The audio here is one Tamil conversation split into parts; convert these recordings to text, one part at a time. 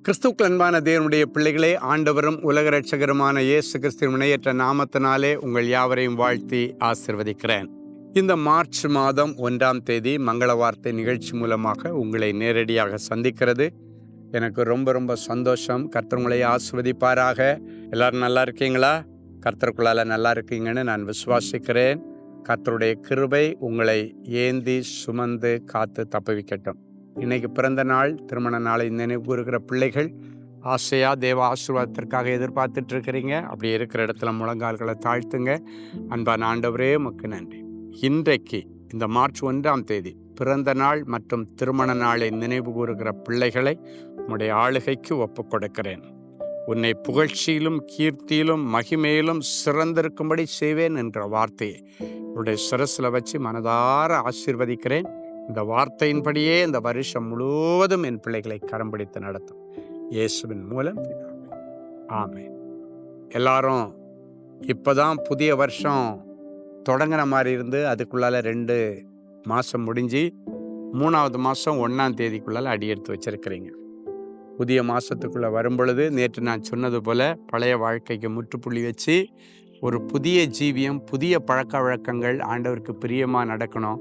கிறிஸ்துவுக்குள் அன்பான தேவனுடைய பிள்ளைகளே, ஆண்டவரும் உலக இரட்சகருமான இயேசு கிறிஸ்துவின் இணையற்ற நாமத்தினாலே உங்கள் யாவரையும் வாழ்த்தி ஆசிர்வதிக்கிறேன். இந்த மார்ச் மாதம் 1ஆம் தேதி மங்கள வார்த்தை நிகழ்ச்சி மூலமாக உங்களை நேரடியாக சந்திக்கிறது எனக்கு ரொம்ப ரொம்ப சந்தோஷம். கர்த்தர் உங்களை ஆசிர்வதிப்பாராக. எல்லாரும் நல்லா இருக்கீங்களா? கர்த்தருக்குள்ளால நல்லா இருக்கீங்கன்னு நான் விசுவாசிக்கிறேன். கர்த்தருடைய கிருபை உங்களை ஏந்தி சுமந்து காத்து தப்புவிக்கட்டும். இன்னைக்கு பிறந்த நாள், திருமண நாளை நினைவு கூறுகிற பிள்ளைகள் ஆசையா தேவ ஆசீர்வாதத்திற்காக எதிர்பார்த்துட்டு இருக்கிறீங்க. அப்படி இருக்கிற இடத்துல முழங்கால்களை தாழ்த்துங்க. அன்பான ஆண்டவரே, உமக்கு நன்றி. இன்றைக்கு இந்த மார்ச் 1ஆம் தேதி பிறந்த நாள் மற்றும் திருமண நாளை நினைவு கூறுகிற பிள்ளைகளை உம்முடைய ஆளுகைக்கு ஒப்புக் கொடுக்கிறேன். உன்னை புகழ்ச்சியிலும் கீர்த்தியிலும் மகிமையிலும் சிறந்திருக்கும்படி செய்வேன் என்ற வார்த்தையை உடைய சிரசில் வச்சு மனதார ஆசீர்வதிக்கிறேன். இந்த வார்த்தையின்படியே இந்த வருஷம் முழுவதும் என் பிள்ளைகளை கரம் பிடித்து நடத்தும் இயேசுவின் மூலம். ஆமென். எல்லாரும் இப்போதான் புதிய வருஷம் தொடங்கின மாதிரி இருந்து அதுக்குள்ளால 2 மாதம் முடிஞ்சு 3ஆவது மாதம் 1ஆம் தேதிக்குள்ளால அடி எடுத்து வச்சிருக்கிறீங்க. புதிய மாதத்துக்குள்ளே வரும் பொழுது நேற்று நான் சொன்னது போல் பழைய வாழ்க்கைக்கு முற்றுப்புள்ளி வச்சு ஒரு புதிய ஜீவியம், புதிய பழக்க வழக்கங்கள் ஆண்டவருக்கு பிரியமாக நடக்கணும்,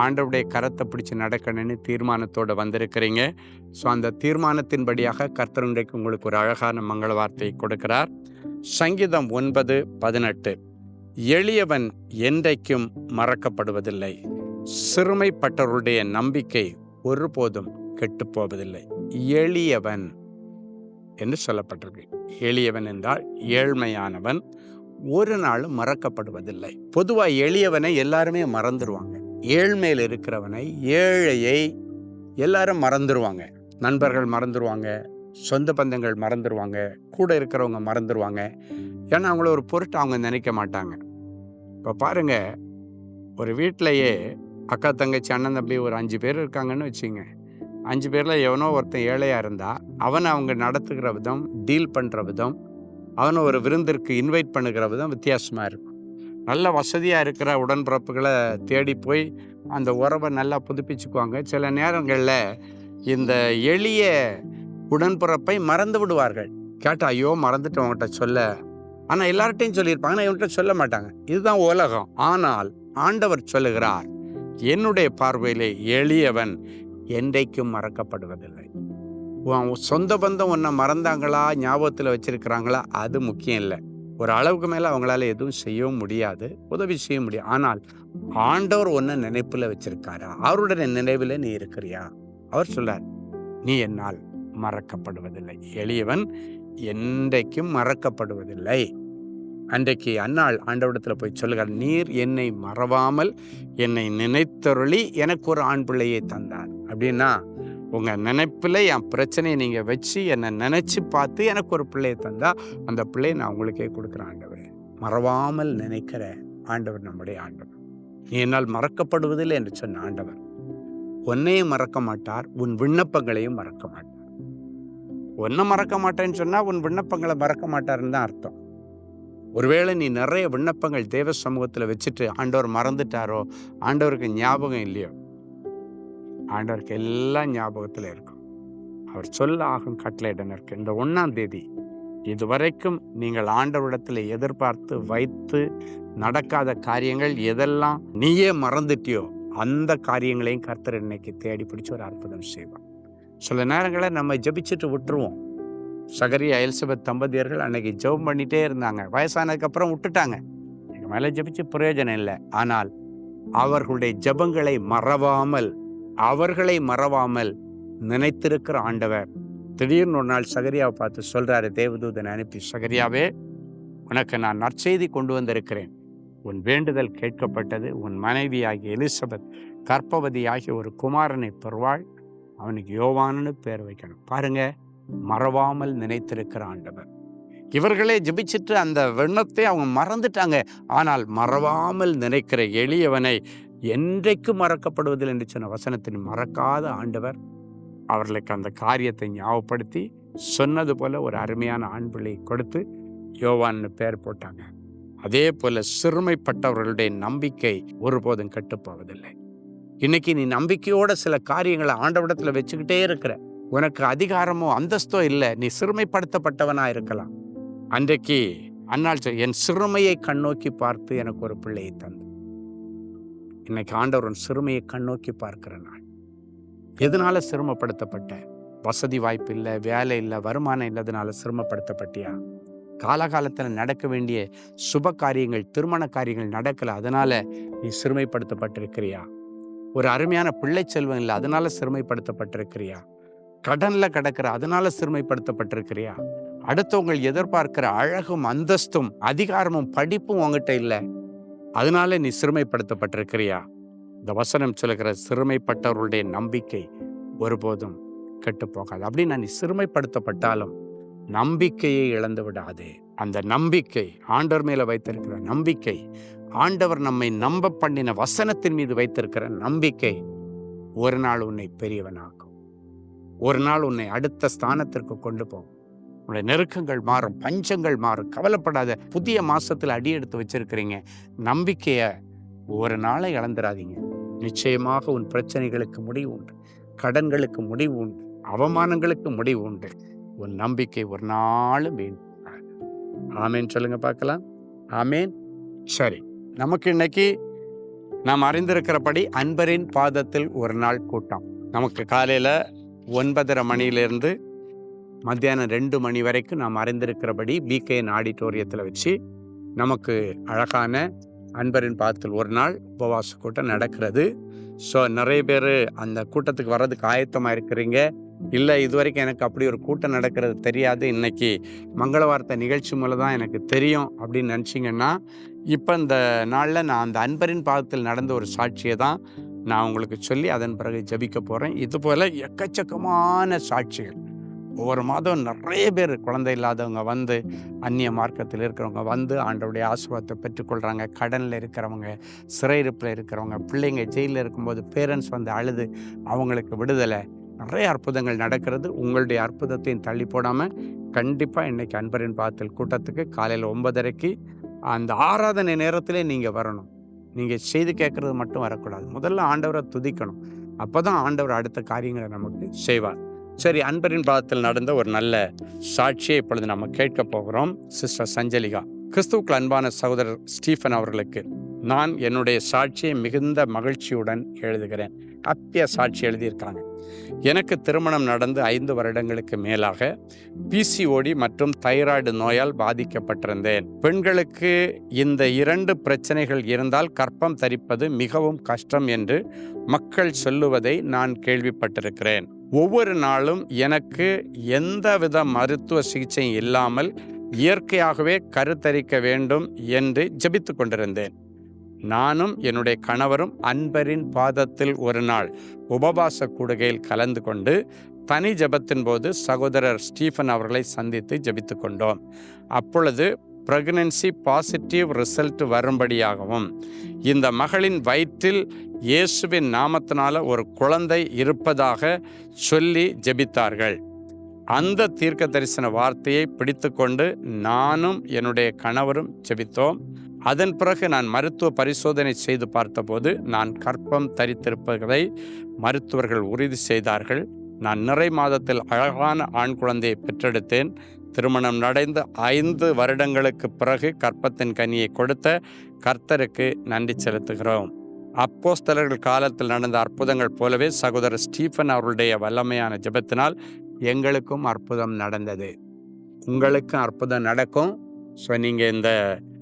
ஆண்டவருடைய கரத்தை பிடிச்சி நடக்கணும்னு தீர்மானத்தோடு வந்திருக்கிறீங்க. ஸோ அந்த தீர்மானத்தின்படியாக கர்த்தர் இன்றைக்கு உங்களுக்கு ஒரு அழகான மங்கள வார்த்தையை கொடுக்கிறார். சங்கீதம் 9:18, எளியவன் என்றைக்கும் மறக்கப்படுவதில்லை, சிறுமைப்பட்டவருடைய நம்பிக்கை ஒருபோதும் கெட்டுப்போவதில்லை. எளியவன் என்று சொல்லப்பட்டிருக்கு. எளியவன் என்றால் ஏழ்மையானவன், ஒரு நாளும் மறக்கப்படுவதில்லை. பொதுவாக எளியவனை எல்லாருமே மறந்துடுவாங்க. ஏழ்மையில் இருக்கிறவனை, ஏழையை எல்லாரும் மறந்துடுவாங்க. நண்பர்கள் மறந்துடுவாங்க, சொந்த பந்தங்கள் மறந்துடுவாங்க, கூட இருக்கிறவங்க மறந்துடுவாங்க. ஏன்னா அவங்கள ஒரு பொருட்டு அவங்க நினைக்க மாட்டாங்க. இப்போ பாருங்க, ஒரு வீட்டிலையே அக்கா தங்கச்சி அண்ணன் தம்பி ஒரு 5 பேர் இருக்காங்கன்னு வச்சுங்க. 5 பேரில் எவனோ ஒருத்தன் ஏழையாக இருந்தால் அவனை அவங்க நடத்துகிற விதம், டீல் பண்ணுற விதம், அவனை ஒரு விருந்திற்கு இன்வைட் பண்ணுகிற விதம் வித்தியாசமாக இருக்கும். நல்ல வசதியாக இருக்கிற உடன்பிறப்புகளை தேடி போய் அந்த உறவை நல்லா புதுப்பிச்சுக்குவாங்க. சில நேரங்களில் இந்த எளிய உடன்பிறப்பை மறந்து விடுவார்கள். கேட்டால் ஐயோ மறந்துட்டு அவங்ககிட்ட சொல்ல, ஆனால் எல்லார்ட்டையும் சொல்லியிருப்பாங்க, ஆனால் இவங்ககிட்ட சொல்ல மாட்டாங்க. இதுதான் உலகம். ஆனால் ஆண்டவர் சொல்லுகிறார், என்னுடைய பார்வையிலே எளியவன் என்றைக்கும் மறக்கப்படுவதில்லை. சொந்த பந்தம் ஒன்றை மறந்தாங்களா, ஞாபகத்தில் வச்சிருக்கிறாங்களா, அது முக்கியம் இல்லை. ஒரு அளவுக்கு மேலே அவங்களால எதுவும் செய்யவும் முடியாது, உதவி செய்ய முடியும். ஆனால் ஆண்டவர் ஒன்றை நினைப்பில் வச்சிருக்காரா, அவருடைய நினைவில் நீ இருக்கிறியா? அவர் சொல்றார், நீ என்னால் மறக்கப்படுவதில்லை. எளியவன் என்றைக்கும் மறக்கப்படுவதில்லை. அன்றைக்கு அன்னாள் ஆண்டவரிடத்தில் போய் சொல்லுகிறார், நீர் என்னை மறவாமல் என்னை நினைத்தருளி எனக்கு ஒரு ஆண் பிள்ளையை தந்தார். அப்படின்னா உங்கள் நினைப்பில் என் பிரச்சனையை நீங்கள் வச்சு என்னை நினச்சி பார்த்து எனக்கு ஒரு பிள்ளையை தந்தா அந்த பிள்ளையை நான் உங்களுக்கே கொடுக்குறேன் ஆண்டவர். மறவாமல் நினைக்கிற ஆண்டவர் நம்முடைய ஆண்டவர். நீ என்னால் மறக்கப்படுவதில்லை என்று சொன்ன ஆண்டவர் உன்னையும் மறக்க மாட்டார், உன் விண்ணப்பங்களையும் மறக்க மாட்டார். ஒன்றை மறக்க மாட்டேன்னு சொன்னால் உன் விண்ணப்பங்களை மறக்க மாட்டாருன்னு தான் அர்த்தம். ஒருவேளை நீ நிறைய விண்ணப்பங்கள் தேவ சமூகத்தில் வச்சுட்டு ஆண்டவர் மறந்துட்டாரோ, ஆண்டவருக்கு ஞாபகம் இல்லையோ, ஆண்டவருக்கு எல்லாம் ஞாபகத்தில் இருக்கும். அவர் சொல்ல ஆகும் கட்டளையிடன் இருக்கு. இந்த 1ஆம் தேதி இதுவரைக்கும் நீங்கள் ஆண்டவரிடத்தில் எதிர்பார்த்து வைத்து நடக்காத காரியங்கள் எதெல்லாம் நீயே மறந்துட்டியோ அந்த காரியங்களையும் கர்த்தர் இன்னைக்கு தேடி பிடிச்சி ஒரு அற்புதம் செய்வார். சில நேரங்களில் நம்ம ஜெபிச்சுட்டு விட்டுருவோம். சகரியா எலிசபெத் தம்பதியர்கள் அன்னைக்கு ஜெபம் பண்ணிட்டே இருந்தாங்க. வயசானதுக்கப்புறம் விட்டுட்டாங்க. எங்கள் மேலே ஜெபிச்சு பிரயோஜனம் இல்லை. ஆனால் அவர்களுடைய ஜெபங்களை மறவாமல் நினைத்திருக்கிற ஆண்டவர் திடீர்னு ஒரு நாள் சகரியாவை பார்த்து சொல்றாரு, தேவதூதனை அனுப்பி, சகரியாவே, உனக்கு நான் நற்செய்தி கொண்டு வந்திருக்கிறேன். உன் வேண்டுதல் கேட்கப்பட்டது. உன் மனைவியாகிய எலிசபெத் கர்ப்பவதியாகிய ஒரு குமாரனை பெறுவாள். அவனுக்கு யோவான்னு பேர் வைக்கணும். பாருங்க, மறவாமல் நினைத்திருக்கிற ஆண்டவர். இவர்களே ஜெபிச்சுட்டு அந்த விண்ணப்பத்தை அவங்க மறந்துட்டாங்க. ஆனால் மறவாமல் நினைக்கிற எளியவனை என்றைக்கும் மறக்கப்படுவதில்லை என்று சொன்ன வசனத்தின் மறக்காத ஆண்டவர் அவர்களுக்கு அந்த காரியத்தை ஞாபகப்படுத்தி சொன்னது போல ஒரு அருமையான ஆண் பிள்ளையை கொடுத்து யோவான்னு பேர் போட்டாங்க. அதே போல சிறுமைப்பட்டவர்களுடைய நம்பிக்கை ஒருபோதும் கெட்டுப்போவதில்லை. இன்னைக்கு நீ நம்பிக்கையோட சில காரியங்களை ஆண்டவரிடத்துல வச்சுக்கிட்டே இருக்கிற, உனக்கு அதிகாரமோ அந்தஸ்தோ இல்லை, நீ சிறுமைப்படுத்தப்பட்டவனா இருக்கலாம். அன்றைக்கு அன்னாள் என் சிறுமையை கண்ணோக்கி பார்த்து எனக்கு ஒரு பிள்ளையை தந்து. இன்னைக்கு ஆண்டவர் உன் சிறுமையை கண்ணோக்கி பார்க்கிற நாள். எதனால சிரமப்படுத்தப்பட்ட? வசதி வாய்ப்பு இல்லை, வேலை இல்லை, வருமானம் இல்லாதனால சிரமப்படுத்தப்பட்டியா? காலகாலத்தில் நடக்க வேண்டிய சுப காரியங்கள், திருமண காரியங்கள் நடக்கல, அதனால நீ சிறுமைப்படுத்தப்பட்டிருக்கிறியா? ஒரு அருமையான பிள்ளை செல்வம் இல்லை, அதனால சிறுமைப்படுத்தப்பட்டிருக்கிறியா? கடன்ல கிடக்கிற, அதனால சிறுமைப்படுத்தப்பட்டிருக்கிறியா? அடுத்தவங்க எதிர்பார்க்கிற அழகும் அந்தஸ்தும் அதிகாரமும் படிப்பும் உங்ககிட்ட இல்லை, அதனால நீ சிறுமைப்படுத்தப்பட்டிருக்கிறியா? இந்த வசனம் சொல்லுகிற சிறுமைப்பட்டவர்களுடைய நம்பிக்கை ஒருபோதும் கெட்டு போகாது. அப்படின்னு நீ சிறுமைப்படுத்தப்பட்டாலும் நம்பிக்கையை இழந்து விடாதே. அந்த நம்பிக்கை, ஆண்டவர் மேல வைத்திருக்கிற நம்பிக்கை, ஆண்டவர் நம்மை நம்ப பண்ணின வசனத்தின் மீது வைத்திருக்கிற நம்பிக்கை ஒரு நாள் உன்னை பெரியவனாக்கும். ஒரு நாள் உன்னை அடுத்த ஸ்தானத்திற்கு கொண்டு போகும். உன்னுடைய நெருக்கங்கள் மாறும், பஞ்சங்கள் மாறும். கவலைப்படாத. புதிய மாசத்துல அடி எடுத்து வச்சிருக்கிறீங்க. நம்பிக்கைய ஒரு நாளை இழந்துடாதீங்க. நிச்சயமாக உன் பிரச்சனைகளுக்கு முடிவு உண்டு, கடன்களுக்கு முடிவு உண்டு, அவமானங்களுக்கு முடிவு உண்டு. உன் நம்பிக்கை ஒரு நாளும் வீண். ஆமேன் சொல்லுங்க பார்க்கலாம். ஆமேன். சரி, நமக்கு இன்னைக்கு நாம் அறிந்திருக்கிறபடி அன்பரின் பாதத்தில் ஒரு நாள் கூட்டம். நமக்கு காலையில் 9:30 மணியிலிருந்து மத்தியானம் 2 மணி வரைக்கும் நாம் அறிந்திருக்கிறபடி பிகேஎன் ஆடிட்டோரியத்தில் வச்சு நமக்கு அழகான அன்பரின் பாதத்தில் ஒரு நாள் உபவாச கூட்டம் நடக்கிறது. ஸோ நிறைய பேர் அந்த கூட்டத்துக்கு வர்றதுக்கு ஆயத்தமாக இருக்கிறீங்க. இல்லை, இதுவரைக்கும் எனக்கு அப்படி ஒரு கூட்டம் நடக்கிறது தெரியாது, இன்னைக்கு மங்கள வார்த்தை நிகழ்ச்சி மூலம் தான் எனக்கு தெரியும் அப்படின்னு நினச்சிங்கன்னா, இப்போ இந்த நாளில் நான் அந்த அன்பரின் பாதத்தில் நடந்த ஒரு சாட்சியை தான் நான் உங்களுக்கு சொல்லி அதன் பிறகு ஜபிக்க போகிறேன். இது போல் எக்கச்சக்கமான சாட்சிகள். ஒவ்வொரு மாதம் நிறைய பேர் குழந்தை இல்லாதவங்க வந்து, அந்நிய மார்க்கத்தில் இருக்கிறவங்க வந்து ஆண்டவருடைய ஆசீர்வாதத்தை பெற்றுக்கொள்கிறாங்க. கடனில் இருக்கிறவங்க, சிறையிருப்பில் இருக்கிறவங்க, பிள்ளைங்க ஜெயிலில் இருக்கும்போது பேரண்ட்ஸ் வந்து அழுது அவங்களுக்கு விடுதலை, நிறைய அற்புதங்கள் நடக்கிறது. உங்களுடைய அற்புதத்தையும் தள்ளி போடாமல் கண்டிப்பாக இன்றைக்கி அன்பரின் பாதத்தில் கூட்டத்துக்கு காலையில் 9:30 அந்த ஆராதனை நேரத்திலே நீங்கள் வரணும். நீங்கள் செய்து கேட்குறது மட்டும் வரக்கூடாது. முதல்ல ஆண்டவரை துதிக்கணும். அப்போ தான் ஆண்டவர் அடுத்த காரியங்களை நமக்கு செய்வார். சரி, அன்பரின் பாதத்தில் நடந்த ஒரு நல்ல சாட்சியை இப்பொழுது நம்ம கேட்க போகிறோம். சிஸ்டர் சஞ்சலிகா. கிறிஸ்துவுக்கு அன்பான சகோதரர் ஸ்டீஃபன் அவர்களுக்கு நான் என்னுடைய சாட்சியை மிகுந்த மகிழ்ச்சியுடன் எழுதுகிறேன். அத்திய சாட்சி எழுதியிருக்காங்க. எனக்கு திருமணம் நடந்து 5 வருடங்களுக்கு மேலாக பிசிஓடி மற்றும் தைராய்டு நோயால் பாதிக்கப்பட்டிருந்தேன். பெண்களுக்கு இந்த 2 பிரச்சனைகள் இருந்தால் கர்ப்பம் தரிப்பது மிகவும் கஷ்டம் என்று மக்கள் சொல்லுவதை நான் கேள்விப்பட்டிருக்கிறேன். ஒவ்வொரு நாளும் எனக்கு எந்தவித மருத்துவ சிகிச்சையும் இல்லாமல் இயற்கையாகவே கருத்தரிக்க வேண்டும் என்று ஜெபித்து கொண்டிருந்தேன். நானும் என்னுடைய கணவரும் அன்பரின் பாதத்தில் ஒரு நாள் உபவாச கூடுகையில் கலந்து கொண்டு தனி ஜெபத்தின் போது சகோதரர் ஸ்டீஃபன் அவர்களை சந்தித்து ஜெபித்து கொண்டோம். அப்பொழுது பிரெக்னன்சி பாசிட்டிவ் ரிசல்ட் வரும்படியாகவும் இந்த மகளின் வயிற்றில் இயேசுவின் நாமத்தினால ஒரு குழந்தை இருப்பதாக சொல்லி ஜெபித்தார்கள். அந்த தீர்க்க தரிசன வார்த்தையை பிடித்து கொண்டு நானும் என்னுடைய கணவரும் ஜெபித்தோம். அதன் பிறகு நான் மருத்துவ பரிசோதனை செய்து பார்த்தபோது நான் கர்ப்பம் தரித்திருப்பதை மருத்துவர்கள் உறுதி செய்தார்கள். நான் நிறை மாதத்தில் அழகான ஆண் குழந்தையை பெற்றெடுத்தேன். திருமணம் நடந்து 5 வருடங்களுக்கு பிறகு கர்ப்பத்தின் கனியை கொடுத்த கர்த்தருக்கு நன்றி செலுத்துகிறோம். அப்போஸ்தலர்கள் காலத்தில் நடந்த அற்புதங்கள் போலவே சகோதரர் ஸ்டீஃபன் அவருடைய வல்லமையான ஜெபத்தினால் எங்களுக்கும் அற்புதம் நடந்தது. உங்களுக்கும் அற்புதம் நடக்கும். ஸோ நீங்கள் இந்த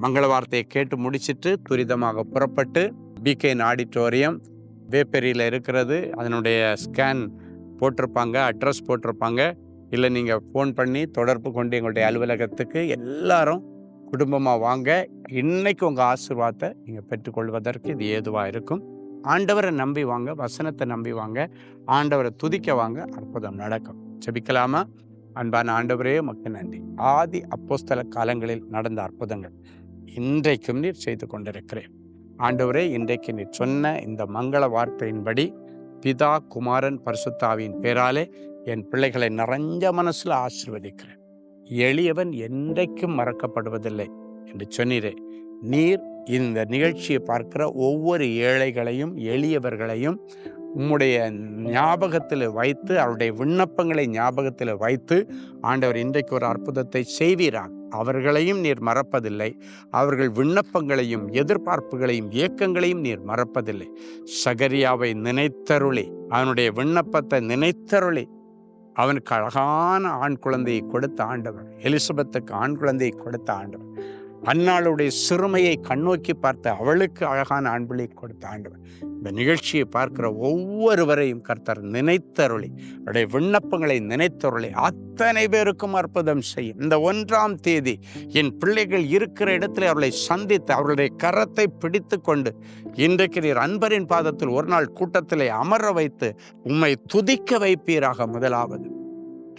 மங்கள வார்த்தையை கேட்டு முடிச்சுட்டு துரிதமாக புறப்பட்டு பிகேஎன் ஆடிட்டோரியம் வேப்பேரியில் இருக்கிறது, அதனுடைய ஸ்கேன் போட்டிருப்பாங்க, அட்ரஸ் போட்டிருப்பாங்க. இல்லை நீங்கள் ஃபோன் பண்ணி தொடர்பு கொண்டு எங்களுடைய அலுவலகத்துக்கு எல்லாரும் குடும்பமாக வாங்க. இன்னைக்கு உங்கள் ஆசீர்வாதத்தை நீங்கள் பெற்றுக்கொள்வதற்கு இது ஏதுவாக இருக்கும். ஆண்டவரை நம்பி வாங்க, வசனத்தை நம்பி வாங்க, ஆண்டவரை துதிக்க வாங்க, அற்புதம் நடக்கும். ஜெபிக்கலாமா? அன்பான ஆண்டவரே, உமக்கு நன்றி. ஆதி அப்போஸ்தல காலங்களில் நடந்த அற்புதங்கள் இன்றைக்கும் நீர் செய்து கொண்டிருக்கிறேன். ஆண்டவரே, இன்றைக்கு நீர் சொன்ன இந்த மங்கள வார்த்தையின்படி பிதா, குமாரன், பரிசுத்தாவியின் பேராலே என் பிள்ளைகளை நிறைஞ்ச மனசில் ஆசீர்வதிக்கிறேன். எளியவன் என்றைக்கும் மறக்கப்படுவதில்லை என்று சொன்னீரே. நீர் இந்த நிகழ்ச்சியை பார்க்கிற ஒவ்வொரு ஏழைகளையும் எளியவர்களையும் உம்முடைய ஞாபகத்தில் வைத்து, அவருடைய விண்ணப்பங்களை ஞாபகத்தில் வைத்து ஆண்டவர் இன்றைக்கு ஒரு அற்புதத்தை செய்வீராக. அவர்களையும் நீர் மறப்பதில்லை. அவர்கள் விண்ணப்பங்களையும் எதிர்பார்ப்புகளையும் ஏக்கங்களையும் நீர் மறப்பதில்லை. சகரியாவை நினைத்தருளி, அவனுடைய விண்ணப்பத்தை நினைத்தருளி, அவனுக்கு அழகான ஆண் குழந்தையை கொடுத்த ஆண்டவர், எலிசபெத்துக்கு ஆண் குழந்தையை கொடுத்த ஆண்டவர், அன்னாளுடைய சிறுமையை கண்ணோக்கி பார்த்த அவளுக்கு அழகான ஆண்பிள்ளை கொடுத்த ஆண்டவர். இந்த நிகழ்ச்சியை பார்க்கிற ஒவ்வொருவரையும் கர்த்தர் நினைத்தருளி, அவருடைய விண்ணப்பங்களை நினைத்தருளி அத்தனை பேருக்கும் அற்புதம் செய்யும். இந்த 1ஆம் தேதி என் பிள்ளைகள் இருக்கிற இடத்துல அவர்களை சந்தித்து அவர்களுடைய கரத்தை பிடித்து கொண்டு, இன்றைக்கு நீர் அன்பரின் பாதத்தில் ஒரு நாள் கூட்டத்திலே அமர வைத்து உம்மை துதிக்க வைப்பீராக. முதலாவது.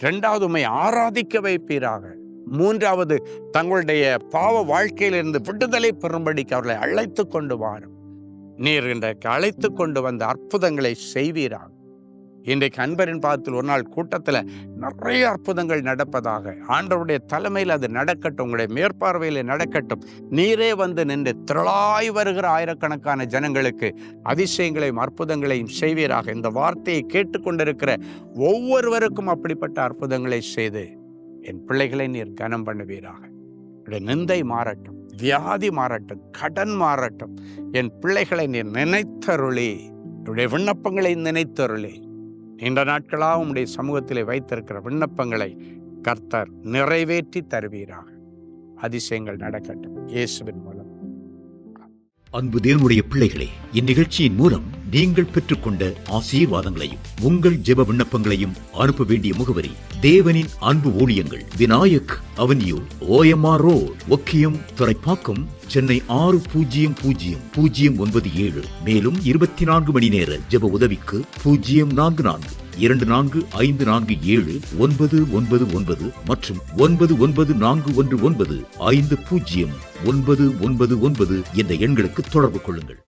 2வது, உம்மை ஆராதிக்க வைப்பீராக. 3வது, தங்களுடைய பாவ வாழ்க்கையிலிருந்து விடுதலை பெறும்படிக்கு அவர்களை அழைத்து கொண்டு வாரும். நீர் இன்றைக்கு அழைத்து கொண்டு வந்த அற்புதங்களை செய்வீராக. இன்றைக்கு அன்பரின் பாதத்தில் ஒரு நாள் கூட்டத்தில் நிறைய அற்புதங்கள் நடப்பதாக. ஆண்டவருடைய தலைமையில் அது நடக்கட்டும், உங்களுடைய மேற்பார்வையில் நடக்கட்டும். நீரே வந்து நின்று திரளாய் வருகிற ஆயிரக்கணக்கான ஜனங்களுக்கு அதிசயங்களையும் அற்புதங்களையும் செய்வீராக. இந்த வார்த்தையை கேட்டுக்கொண்டிருக்கிற ஒவ்வொருவருக்கும் அப்படிப்பட்ட அற்புதங்களை செய்து என் பிள்ளைகளை நீர் கனம் பண்ணுவீராக. நிந்தை மாறட்டும், வியாதி மாறட்டும், கடன் மாறட்டும். என் பிள்ளைகளை நீர் நினைத்தருளி, என்னுடைய விண்ணப்பங்களை நினைத்தருளி, நீண்ட நாட்களாக உம்முடைய சமூகத்திலே வைத்திருக்கிற விண்ணப்பங்களை கர்த்தர் நிறைவேற்றி தருவீராக. அதிசயங்கள் நடக்கட்டும் இயேசுவின் மூலம். அன்பு தேவனுடைய பிள்ளைகளே, இந்நிகழ்ச்சியின் மூலம் நீங்கள் பெற்றுக்கொண்ட ஆசீர்வாதங்களையும் உங்கள் ஜெப விண்ணப்பங்களையும் அனுப்ப வேண்டிய முகவரி: தேவனின் அன்பு ஊழியங்கள், Vinayak avenue, OMR road, Okkiyam, Thoraipakkam, Chennai 600097. மேலும் 24 மணி நேர ஜெப உதவிக்கு 044-24547-999 மற்றும் 9941950999 என்ற எண்களுக்கு தொடர்பு கொள்ளுங்கள்.